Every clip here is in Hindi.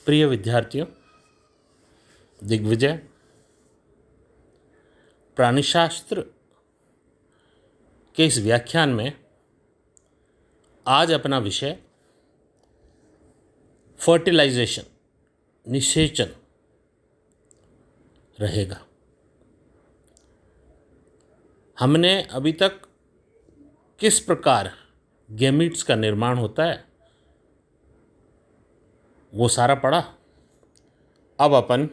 प्रिय विद्यार्थियों, दिग्विजय प्राणिशास्त्र के इस व्याख्यान में आज अपना विषय फर्टिलाइजेशन, निषेचन रहेगा। हमने अभी तक किस प्रकार गैमीट्स का निर्माण होता है वो सारा पढ़ा। अब अपन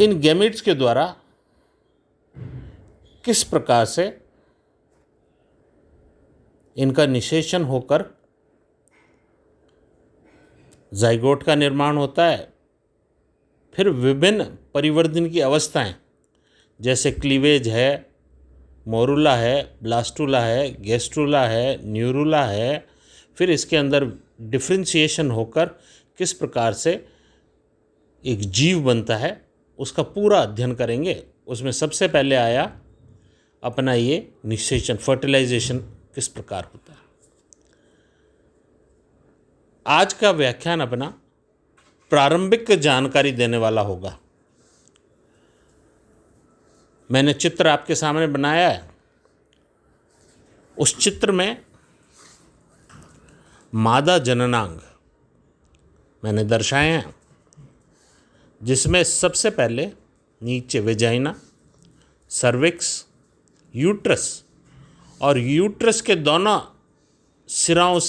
इन गैमीट्स के द्वारा किस प्रकार से इनका निषेचन होकर जाइगोट का निर्माण होता है, फिर विभिन्न परिवर्धन की अवस्थाएं जैसे क्लीवेज है, मोरूला है, ब्लास्टूला है, गैस्ट्रूला है, न्यूरूला है, फिर इसके अंदर डिफ्रेंशिएशन होकर किस प्रकार से एक जीव बनता है उसका पूरा अध्ययन करेंगे। उसमें सबसे पहले आया अपना ये निषेचन, फर्टिलाइजेशन किस प्रकार होता है। आज का व्याख्यान अपना प्रारंभिक जानकारी देने वाला होगा। मैंने चित्र आपके सामने बनाया है। उस चित्र में मादा जननांग मैंने दर्शाए हैं, जिसमें सबसे पहले नीचे वेजाइना, सर्विक्स, यूट्रस और यूट्रस के दोनों सिराओं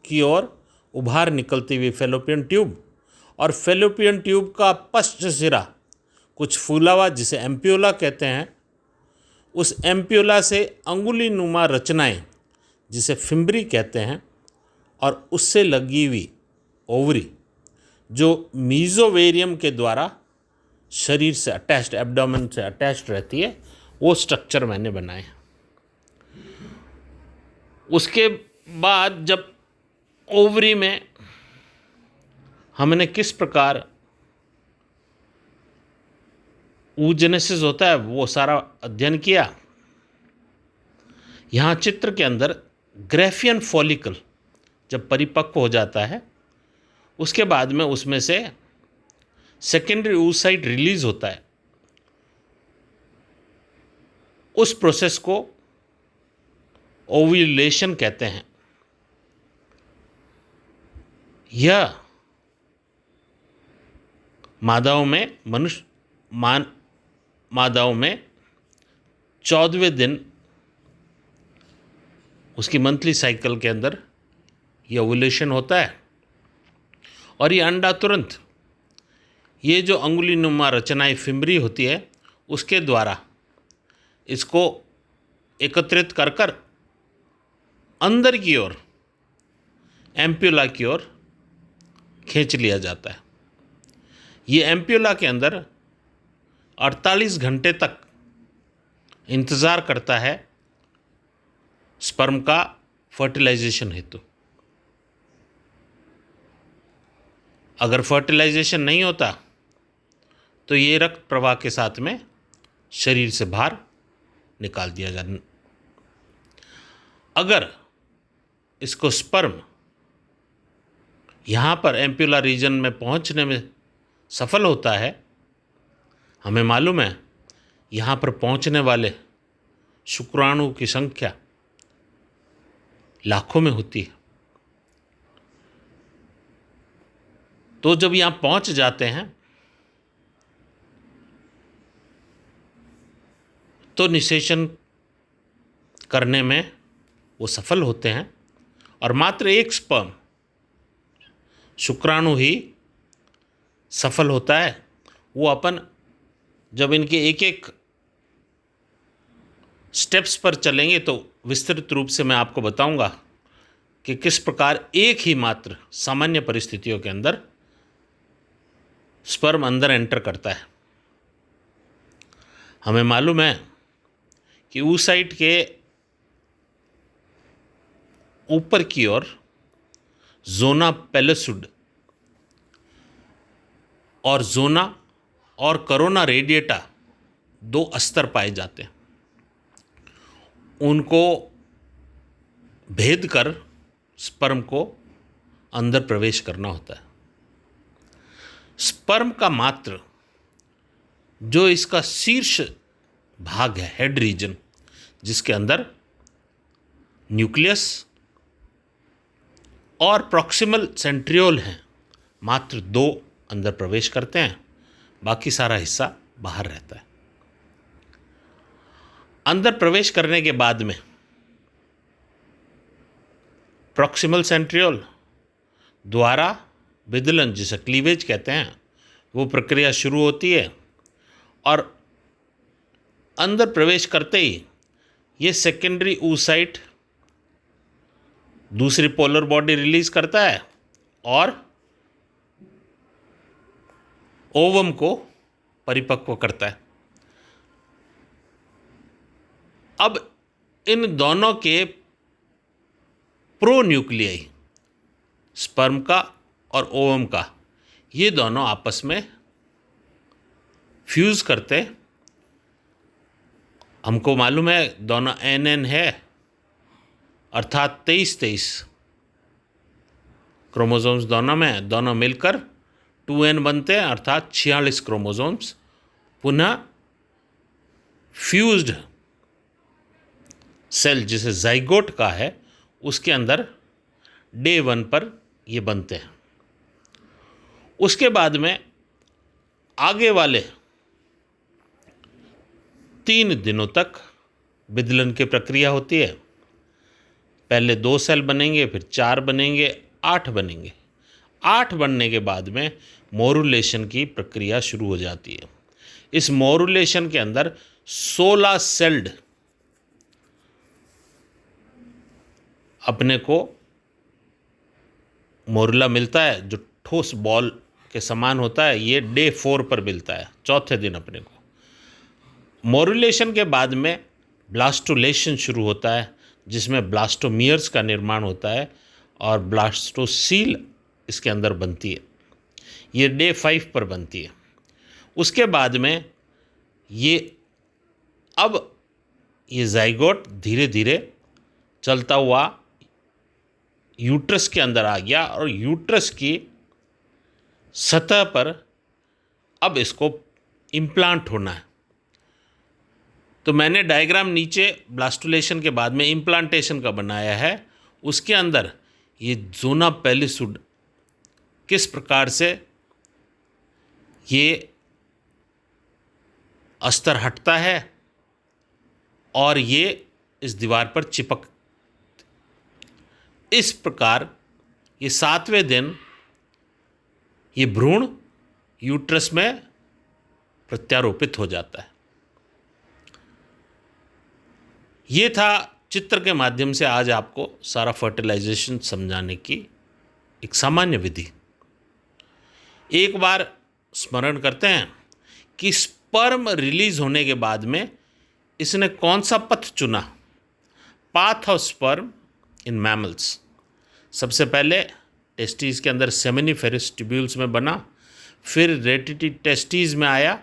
की ओर उभार निकलती हुई फेलोपियन ट्यूब और फेलोपियन ट्यूब का पश्च सिरा कुछ फूला हुआ जिसे एम्प्यूला कहते हैं, उस एम्प्यूला से अंगुली नुमा रचनाएं जिसे फिम्बरी कहते हैं और उससे लगी हुई ओवरी जो मीजोवेरियम के द्वारा शरीर से अटैच्ड, एब्डोमेन से अटैच्ड रहती है, वो स्ट्रक्चर मैंने बनाए हैं। उसके बाद जब ओवरी में हमने किस प्रकार oogenesis होता है वो सारा अध्ययन किया। यहाँ चित्र के अंदर ग्रेफियन फॉलिकल जब परिपक्व हो जाता है, उसके बाद में उसमें से सेकेंडरी oocyte रिलीज होता है। उस प्रोसेस को ओव्यूलेशन कहते हैं। यह मादाओं में मादाओं में 14वें दिन उसकी मंथली साइकिल के अंदर यह ओव्यूलेशन होता है और ये अंडा तुरंत ये जो अंगुली नुमा रचनाएं फिम्बरी होती है उसके द्वारा इसको एकत्रित कर कर अंदर की ओर एम्प्यूला की ओर खींच लिया जाता है। ये एम्प्यूला के अंदर 48 घंटे तक इंतज़ार करता है स्पर्म का फर्टिलाइजेशन हेतु। अगर फर्टिलाइजेशन नहीं होता तो ये रक्त प्रवाह के साथ में शरीर से बाहर निकाल दिया जाता। अगर इसको स्पर्म यहाँ पर एम्प्यूला रीजन में पहुँचने में सफल होता है, हमें मालूम है यहाँ पर पहुँचने वाले शुक्राणु की संख्या लाखों में होती है। तो जब यहाँ पहुँच जाते हैं तो निषेचन करने में वो सफल होते हैं और मात्र एक स्पर्म शुक्राणु ही सफल होता है। वो अपन जब इनके एक एक स्टेप्स पर चलेंगे तो विस्तृत रूप से मैं आपको बताऊंगा कि किस प्रकार एक ही मात्र सामान्य परिस्थितियों के अंदर स्पर्म अंदर एंटर करता है। हमें मालूम है कि oocyte के ऊपर की ओर जोना पेलोसुड और जोना और करोना रेडिएटा दो अस्तर पाए जाते हैं। उनको भेद कर स्पर्म को अंदर प्रवेश करना होता है। स्पर्म का मात्र जो इसका शीर्ष भाग है, हेड रीजन, जिसके अंदर न्यूक्लियस और प्रॉक्सिमल सेंट्रियोल हैं, मात्र 2 अंदर प्रवेश करते हैं, बाकी सारा हिस्सा बाहर रहता है। अंदर प्रवेश करने के बाद में प्रॉक्सिमल सेंट्रियोल द्वारा विदलन, जिसे क्लीवेज कहते हैं, वो प्रक्रिया शुरू होती है और अंदर प्रवेश करते ही ये सेकेंडरी oocyte दूसरी पोलर बॉडी रिलीज करता है और ओवम को परिपक्व करता है। अब इन दोनों के प्रोन्यूक्लियाई, स्पर्म का और ओवम का, ये दोनों आपस में फ्यूज करते। हमको मालूम है दोनों NN है, अर्थात 23 क्रोमोसोम्स दोनों में, दोनों मिलकर 2N बनते हैं, अर्थात 46 क्रोमोसोम्स पुनः फ्यूज्ड सेल जिसे जाइगोट का है, उसके अंदर डे 1 पर ये बनते हैं। उसके बाद में आगे वाले 3 दिनों तक विदलन की प्रक्रिया होती है। पहले 2 सेल बनेंगे, फिर 4 बनेंगे, 8 बनेंगे। 8 बनने के बाद में मोरुलेशन की प्रक्रिया शुरू हो जाती है। इस मोरुलेशन के अंदर 16 सेल्ड अपने को मोरुला मिलता है, जो ठोस बॉल के समान होता है। ये डे 4 पर मिलता है, चौथे दिन अपने को। मोरुलेशन के बाद में ब्लास्टोलेशन शुरू होता है, जिसमें ब्लास्टोमियर्स का निर्माण होता है और ब्लास्टोसील इसके अंदर बनती है। ये डे 5 पर बनती है। उसके बाद में अब ये जाइगोट धीरे धीरे चलता हुआ यूट्रस के अंदर आ गया और यूट्रस की सतह पर अब इसको इम्प्लांट होना है। तो मैंने डायग्राम नीचे ब्लास्टुलेशन के बाद में इम्प्लांटेशन का बनाया है। उसके अंदर ये ज़ोना पेलिसुड किस प्रकार से ये अस्तर हटता है और ये इस दीवार पर चिपक, इस प्रकार ये 7वें दिन ये भ्रूण यूट्रस में प्रत्यारोपित हो जाता है। ये था चित्र के माध्यम से आज आपको सारा फर्टिलाइजेशन समझाने की एक सामान्य विधि। एक बार स्मरण करते हैं कि स्पर्म रिलीज होने के बाद में इसने कौन सा पथ चुना। Path of sperm in mammals, सबसे पहले टेस्टिस के अंदर सेमिनिफेरस ट्यूब्यूल्स में बना, फिर रेटिटी टेस्टिस में आया,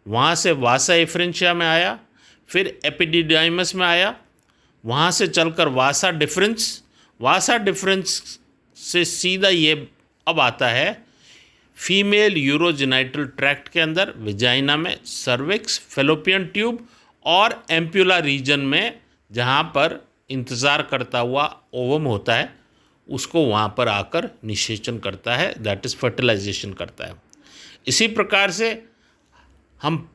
वहाँ से वासा एफ्रेंशिया में आया, फिर एपिडिडाइमस में आया, वहाँ से चलकर वासा डिफरेंस से सीधा ये अब आता है फीमेल यूरोजेनाइटल ट्रैक्ट के अंदर, विजाइना में, सर्विक्स, फेलोपियन ट्यूब और एम्प्यूला रीजन में, जहाँ पर इंतज़ार करता हुआ ओवम होता है, उसको वहाँ पर आकर निषेचन करता है, दैट इज़ फर्टिलाइजेशन करता है। इसी प्रकार से हम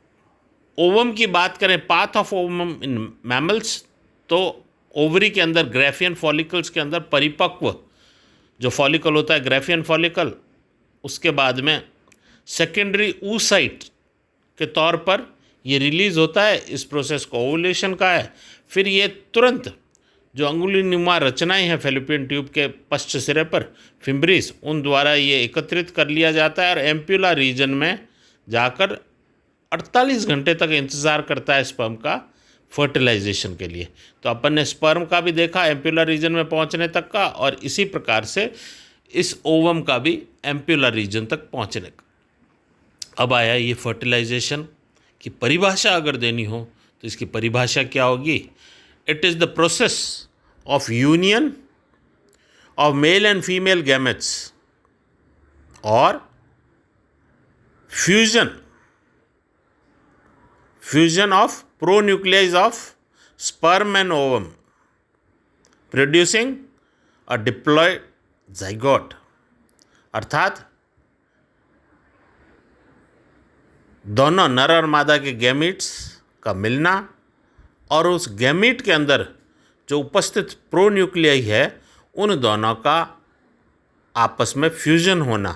ओवम की बात करें, path of ovum in mammals, तो ओवरी के अंदर ग्राफियन फॉलिकल्स के अंदर परिपक्व जो फॉलिकल होता है ग्राफियन फॉलिकल, उसके बाद में सेकेंडरी oocyte के तौर पर ये रिलीज़ होता है। इस प्रोसेस को ओवुलेशन का है। फिर ये तुरंत जो अंगुली नुमा रचनाएं हैं फेलोपियन ट्यूब के पश्च सिरे पर, फिम्ब्रिस, उन द्वारा ये एकत्रित कर लिया जाता है और एम्प्यूला रीजन में जाकर 48 घंटे तक इंतज़ार करता है स्पर्म का फर्टिलाइजेशन के लिए। तो अपन ने स्पर्म का भी देखा एम्प्यूला रीजन में पहुंचने तक का, और इसी प्रकार से इस ओवम का भी एम्प्यूला रीजन तक पहुंचने का। अब आया ये फर्टिलाइजेशन की परिभाषा अगर देनी हो तो इसकी परिभाषा क्या होगी? It is the process of union of male and female gametes, or fusion of pronuclei of sperm and ovum, producing a diploid zygote। अर्थात दोनों नर और मादा के गैमीट्स का मिलना और उस गैमीट के अंदर जो उपस्थित प्रोन्यूक्लियाई है उन दोनों का आपस में फ्यूजन होना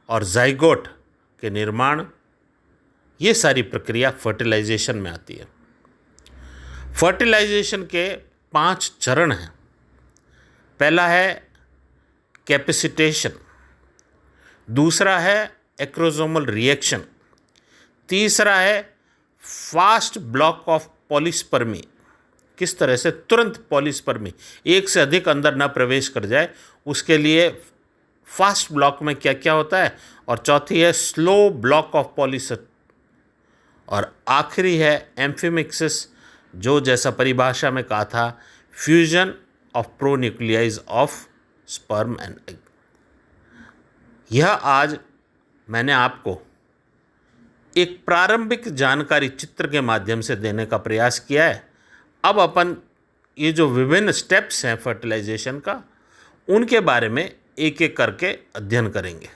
और जाइगोट के निर्माण, ये सारी प्रक्रिया फर्टिलाइजेशन में आती है। फर्टिलाइजेशन के 5 चरण हैं। पहला है कैपेसिटेशन, दूसरा है एक्रोसोमल रिएक्शन, तीसरा है फास्ट ब्लॉक ऑफ पॉलीस्पर्मी, किस तरह से तुरंत पॉलीस्पर्मी एक से अधिक अंदर न प्रवेश कर जाए उसके लिए फास्ट ब्लॉक में क्या क्या होता है, और चौथी है स्लो ब्लॉक ऑफ पॉलीसेट, और आखिरी है एम्फीमिक्सिस, जो जैसा परिभाषा में कहा था fusion of pronuclei of sperm and egg. यह आज मैंने आपको एक प्रारंभिक जानकारी चित्र के माध्यम से देने का प्रयास किया है। अब अपन ये जो विभिन्न स्टेप्स हैं फर्टिलाइजेशन का, उनके बारे में एक एक करके अध्ययन करेंगे।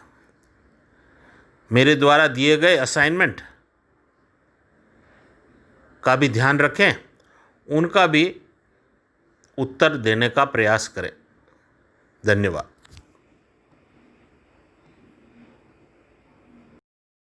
मेरे द्वारा दिए गए असाइनमेंट का भी ध्यान रखें, उनका भी उत्तर देने का प्रयास करें। धन्यवाद।